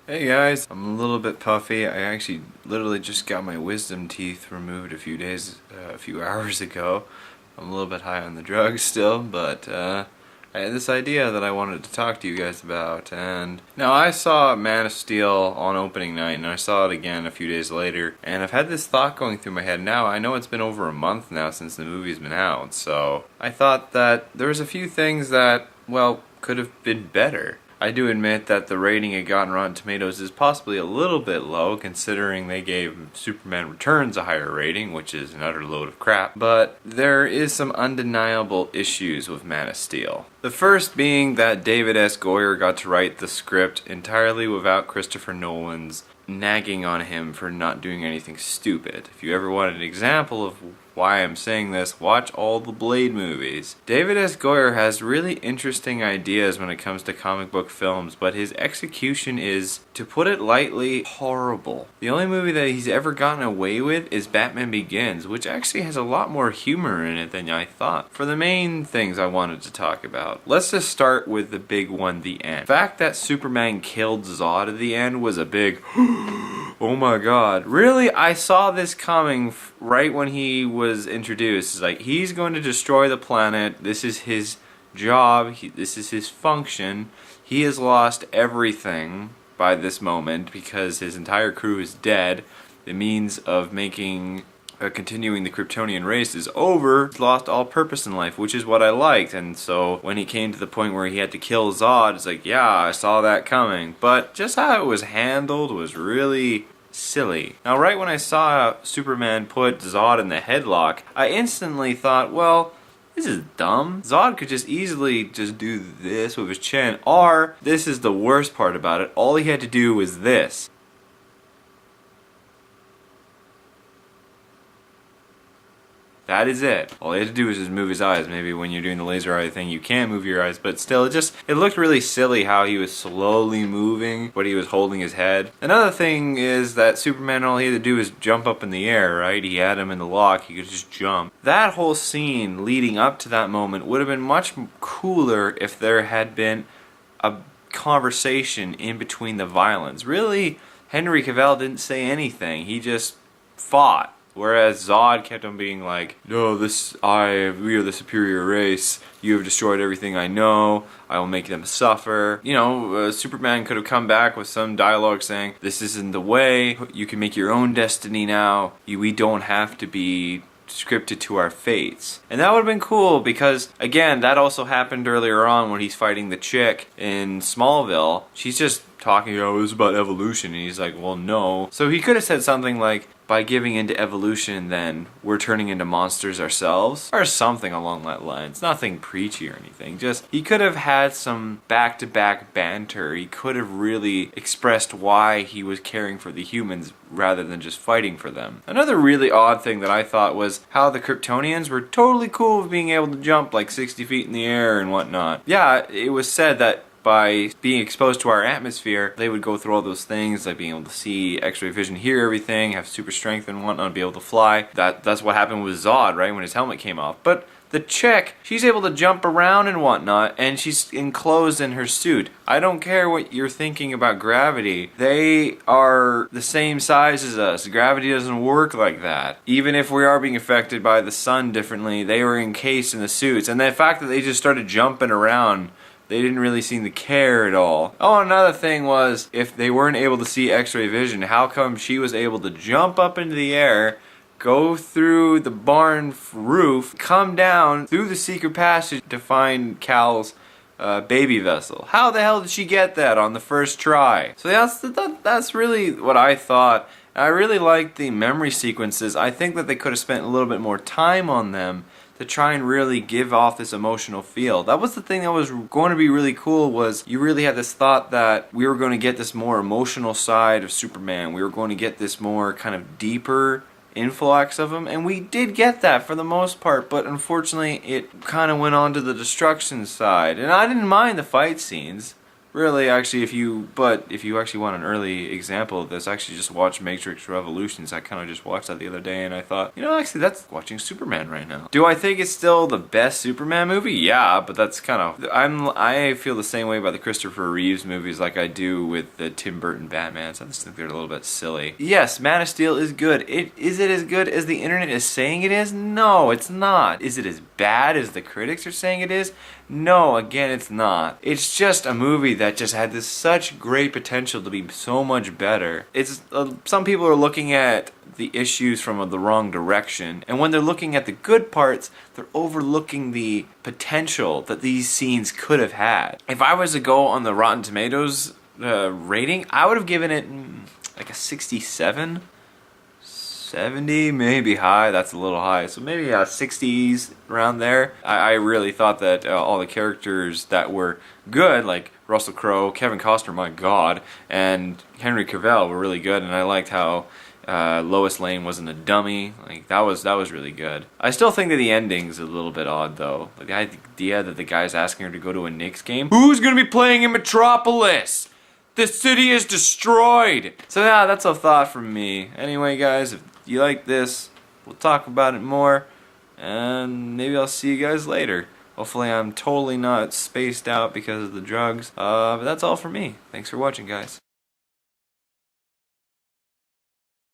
Hey guys, I'm a little bit puffy. I actually literally just got my wisdom teeth removed a few hours ago. I'm a little bit high on the drugs still, but I had this idea that I wanted to talk to you guys about. And now I saw Man of Steel on opening night, and I saw it again a few days later. And I've had this thought going through my head now. I know it's been over a month now since the movie's been out, so I thought that there was a few things that, well, could have been better. I do admit that the rating it got on Rotten Tomatoes is possibly a little bit low, considering they gave Superman Returns a higher rating, which is an utter load of crap, but there is some undeniable issues with Man of Steel. The first being that David S. Goyer got to write the script entirely without Christopher Nolan's nagging on him for not doing anything stupid. If you ever want an example of why I'm saying this, watch all the Blade movies. David S. Goyer has really interesting ideas when it comes to comic book films, but his execution is, to put it lightly, horrible. The only movie that he's ever gotten away with is Batman Begins, which actually has a lot more humor in it than I thought. For the main things I wanted to talk about, let's just start with the big one, the end. The fact that Superman killed Zod at the end was a big oh my god. Really? I saw this coming right when he was introduced. It's like, he's going to destroy the planet. This is his job. This is his function. He has lost everything by this moment because his entire crew is dead. The means of continuing the Kryptonian race is over. He's lost all purpose in life, which is what I liked. And so when he came to the point where he had to kill Zod, it's like, yeah, I saw that coming. But just how it was handled was really silly. Now, right when I saw Superman put Zod in the headlock, I instantly thought, well, this is dumb. Zod could just easily just do this with his chin, or this is the worst part about it, all he had to do was this. That is it. All he had to do was just move his eyes. Maybe when you're doing the laser eye thing, you can't move your eyes, but still, it looked really silly how he was slowly moving, but he was holding his head. Another thing is that Superman, all he had to do was jump up in the air, right? He had him in the lock, he could just jump. That whole scene leading up to that moment would have been much cooler if there had been a conversation in between the violence. Really, Henry Cavill didn't say anything. He just fought. Whereas Zod kept on being like, no, we are the superior race, you have destroyed everything I know, I will make them suffer. You know, Superman could have come back with some dialogue saying, this isn't the way, you can make your own destiny now, we don't have to be scripted to our fates. And that would have been cool because, again, that also happened earlier on when he's fighting the chick in Smallville. She's just talking, oh, it was about evolution, and he's like, well, no. So he could have said something like, by giving into evolution, then we're turning into monsters ourselves, or something along that lines. Nothing preachy or anything, just he could have had some back-to-back banter. He could have really expressed why he was caring for the humans rather than just fighting for them. Another really odd thing that I thought was how the Kryptonians were totally cool with being able to jump like 60 feet in the air and whatnot. Yeah, it was said that by being exposed to our atmosphere, they would go through all those things, like being able to see X-ray vision, hear everything, have super strength and whatnot, be able to fly. That's what happened with Zod, right, when his helmet came off. But the chick, she's able to jump around and whatnot, and she's enclosed in her suit. I don't care what you're thinking about gravity. They are the same size as us. Gravity doesn't work like that. Even if we are being affected by the sun differently, they were encased in the suits. And the fact that they just started jumping around, they didn't really seem to care at all. Oh, another thing was, if they weren't able to see X-ray vision, how come she was able to jump up into the air, go through the barn roof, come down through the secret passage to find Cal's baby vessel? How the hell did she get that on the first try? So that's really what I thought. I really liked the memory sequences. I think that they could have spent a little bit more time on them to try and really give off this emotional feel. That was the thing that was going to be really cool, was you really had this thought that we were going to get this more emotional side of Superman. We were going to get this more kind of deeper influx of him, and we did get that for the most part, but unfortunately it kind of went on to the destruction side. And I didn't mind the fight scenes. really, actually, if you actually want an early example of this, actually just watch Matrix Revolutions. I kind of just watched that the other day, and I thought, you know, actually, that's watching Superman right now. Do I think it's still the best Superman movie? Yeah, but that's kind of, I feel the same way about the Christopher Reeves movies like I do with the Tim Burton Batmans. I just think they're a little bit silly. Yes, Man of Steel is good. Is it as good as the internet is saying it is? No, it's not. Is it as bad as the critics are saying it is? No, again, it's not. It's just a movie that just had this such great potential to be so much better. It's some people are looking at the issues from the wrong direction, and when they're looking at the good parts, they're overlooking the potential that these scenes could have had. If I was to go on the Rotten Tomatoes rating, I would have given it like a 67. 70, maybe high. That's a little high. So maybe 60s around there. I really thought that all the characters that were good, like Russell Crowe, Kevin Costner, my God, and Henry Cavill were really good, and I liked how Lois Lane wasn't a dummy. Like that was really good. I still think that the ending's a little bit odd though. Like the idea that the guy's asking her to go to a Knicks game. Who's gonna be playing in Metropolis? The city is destroyed! So yeah, that's a thought from me. Anyway guys, if you like this, we'll talk about it more, and maybe I'll see you guys later. Hopefully I'm totally not spaced out because of the drugs. But that's all for me. Thanks for watching, guys.